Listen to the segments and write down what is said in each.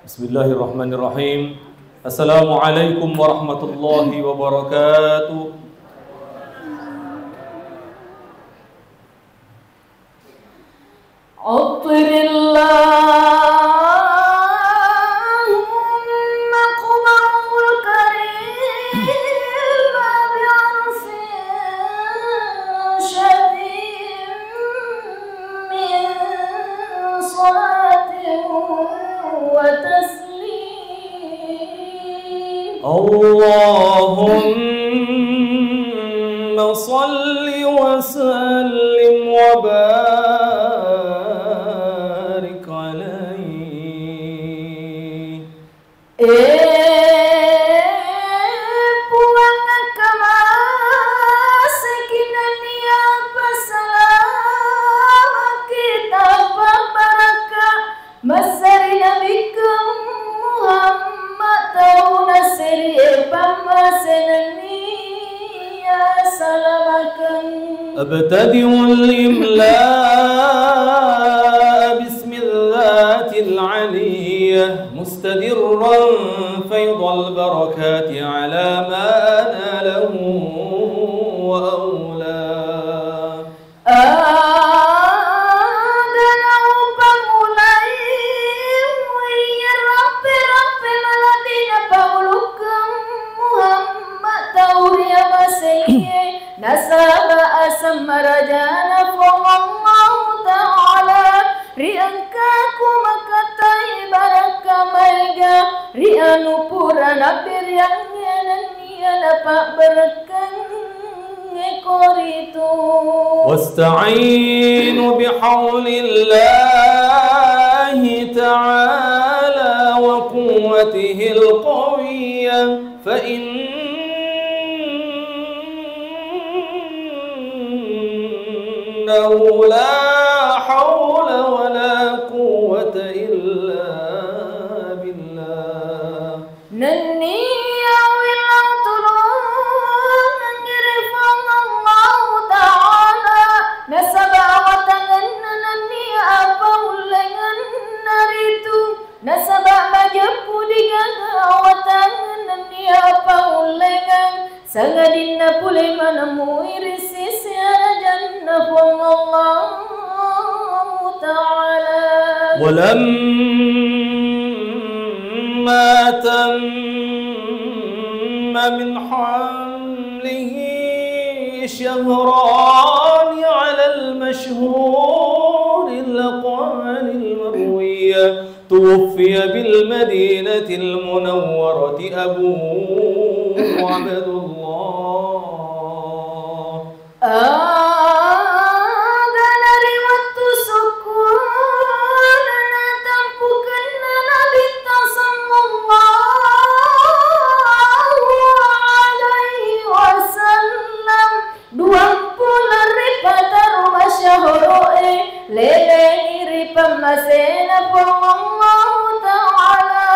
Bismillahirrahmanirrahim. Assalamualaikum warahmatullahi wabarakatuh. Allahumma salli wa sallim wa barik alaihi. Puangan kama sekinan ya pasalam kita barakah masari nabikum Muhammad tauna siri pamasenani ya salamakan. أبتدئ الإملاء بسم الذات العلية مستدرا فيض البركات على ما ناله وأولاه. Nasaba asam marajana fallallahu ta'ala riangka kumakatai baraka maiga rianu purana biryang yananiya dapat berkang ekoritu. واستعين بحول الله تعالى وقوته القوية فإنه لا حول ولا قوة إلا بالله. Nani awilang tulong ngirifang Allah Ta'ala nasaba watangan nani apa ulengan naritu nasaba majapudigan watangan nani apa ulengan sangadina pulai manamu irisi siara jannah Allah Ta'ala. ولما تم من حمله شهران على المشهور الأقوال المروية توفي بالمدينة المنورة أبوه عبد الله. Masena Allah Ta'ala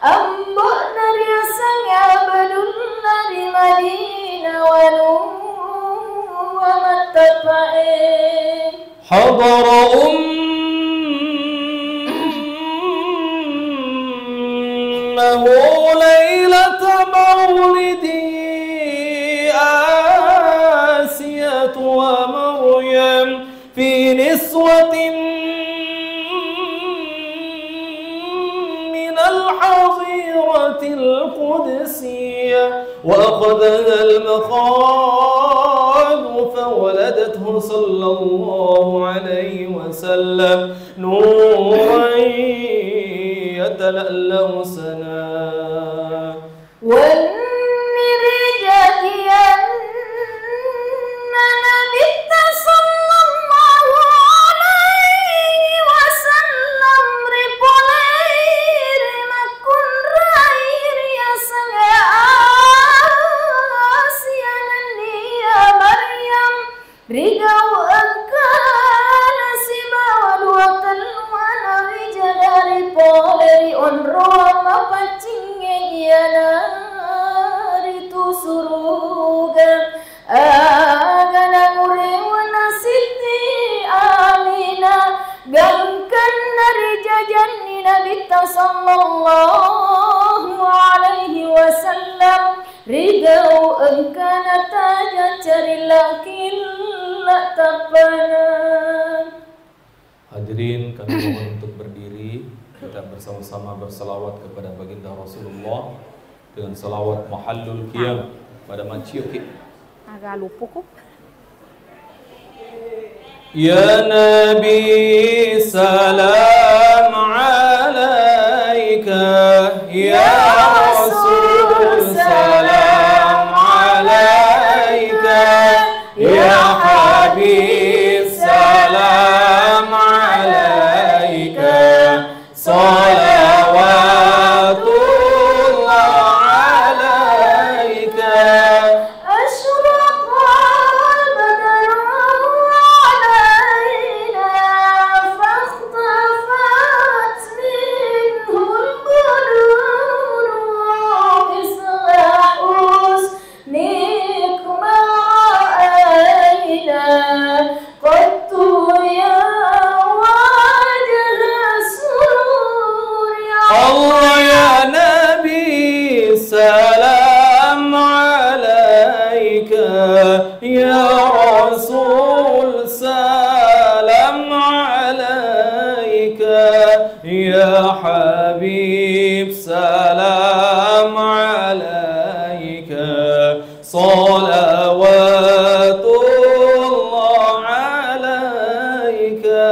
ambok dari asangnya badul dari Madinah wa matafa'in. حضر أمه ليلة مولده آسية ومريم في نسوة من الحظيرة القدسية وأخذها المخاض فولدته صلى الله عليه وسلم نورا يتلألأ سنا والنرجة نبي صلى الله عليه وسلم ربولير مكن راير يا سيانني يا مريم رجاو أكال سما والوطن ونرجع dari poleri onro mapacingnya giana sallallahu alaihi wasallam ridau engkana taja cari lakin la tapana. Hadirin, kami mohon untuk berdiri. Kita bersama-sama bersalawat kepada baginda Rasulullah dengan salawat mahallul qiyam pada macio ki. Agak lupa kok. Ya Nabi salam alaika, ya Rasul salam alaika, ya Habib salam alaika, salawatullah alaika. Salam alaika, ya Rasul salam alaika, ya Habib salam alaika, salawatullah alaika.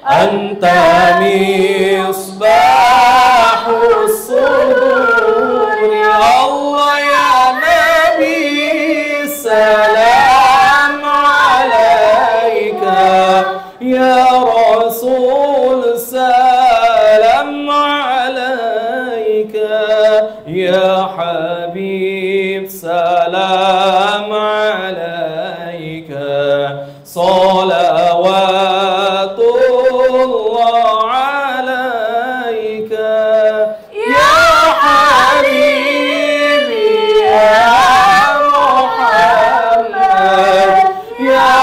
Anta misbahus sudur, ya Allah ya Nabi salam alaika, ya Rasul salam alaika, ya Habib salam alaika, salawatullah alaika, ya Habibi ya Muhammad, ya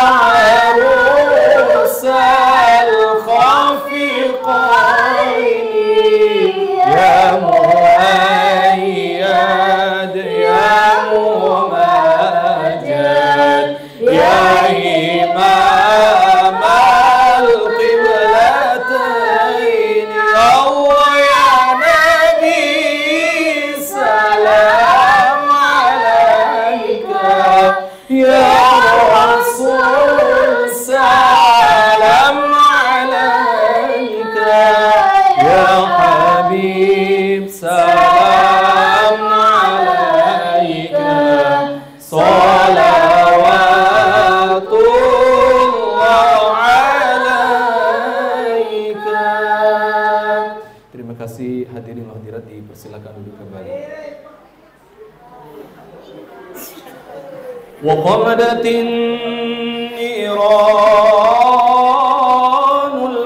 arusal khafiqaini, ya muayyad ya mumajjad, ya imam al-qiblatain, ya Allah ya Nabi salam alaika, ya Rasul salam alaika, ya Habib salam alaika, salawatullah alaika. Terima kasih hadirin hadirat, dipersilakan duduk kembali. Wa qamadatin niranul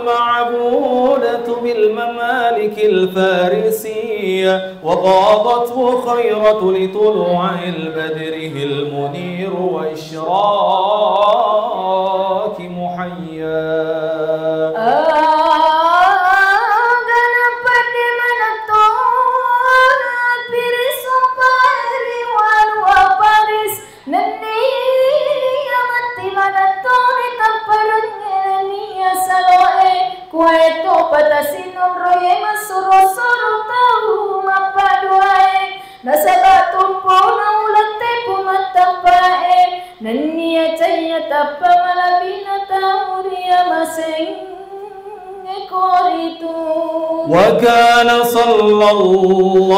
ma'budatu bil mamalikil farisiyya wa qadathu khayratu litulu'il badrihil munir wa isyraki muhayya. Kueto patasinon roye masuro-suro tahu mapaduae nasaba tumpo na ulate pumatapae nania caya tapa malabina tamuria maseng ekoritu. Wa kana sallallahu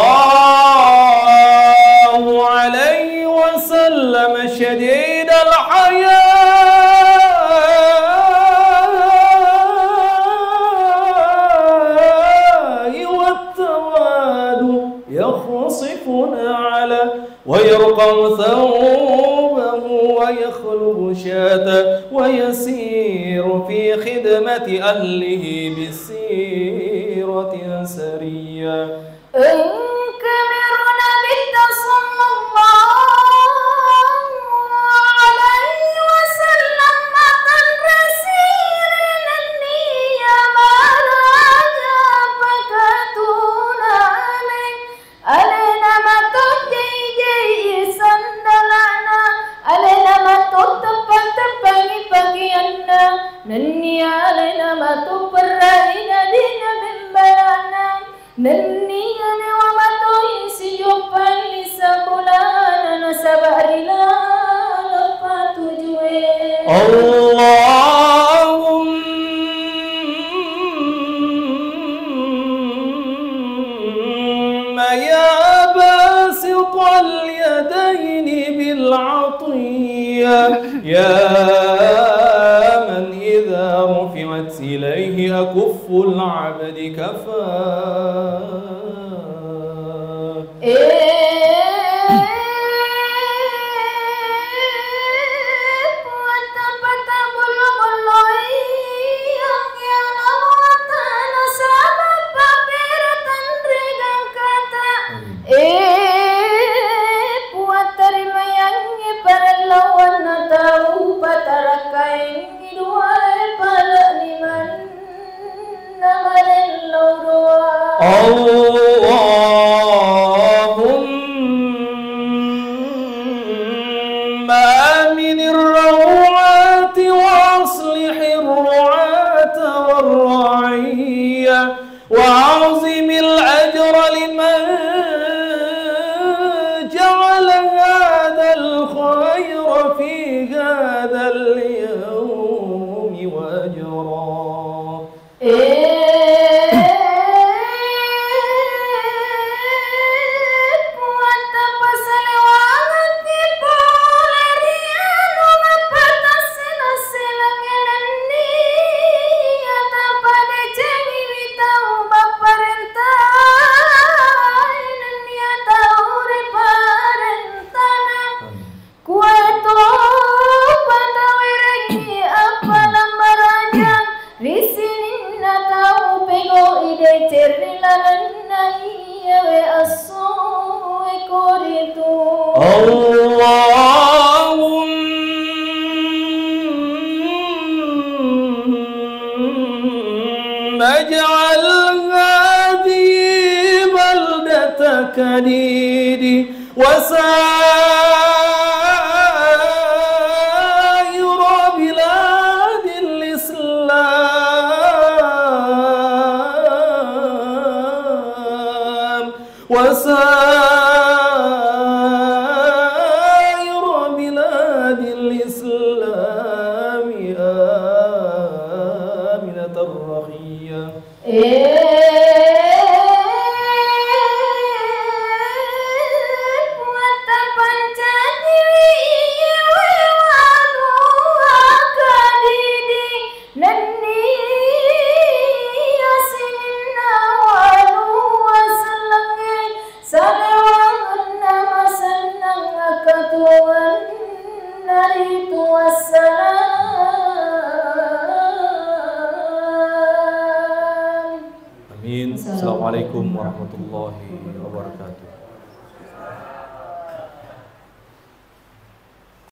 alaihi wasallam shadid al-haya ويرقم ثوبه ويخلب شاته ويسير في خدمة كرامة أهله بالسيرة سريا انكمرنا بالتصم الله عليه وسلم مطن رسير النية ما راجع فكتون علينا ما تجي سندلنا علينا ما تبقي بقينا نني علينا ما تبرئنا دينا من بيانا نني أنا وما تويسي جبان لسبولانا نسبر لا لفات جوين اللهم يا باسط اليدين بالعطية يا من إذا رفعت إليه أكف العبد كفاه اللهم آمن الروعات وأصلح الرعاة والرعية وأعظم الأجر لمن جعل هذا الخير في هذا اليوم وأجرا اللهم اجعل هذه بلدتك كديدي وسائر بلاد الإسلام وسائر بلاد الإسلام آمنة رخية Amin. Assalamualaikum warahmatullahi wabarakatuh.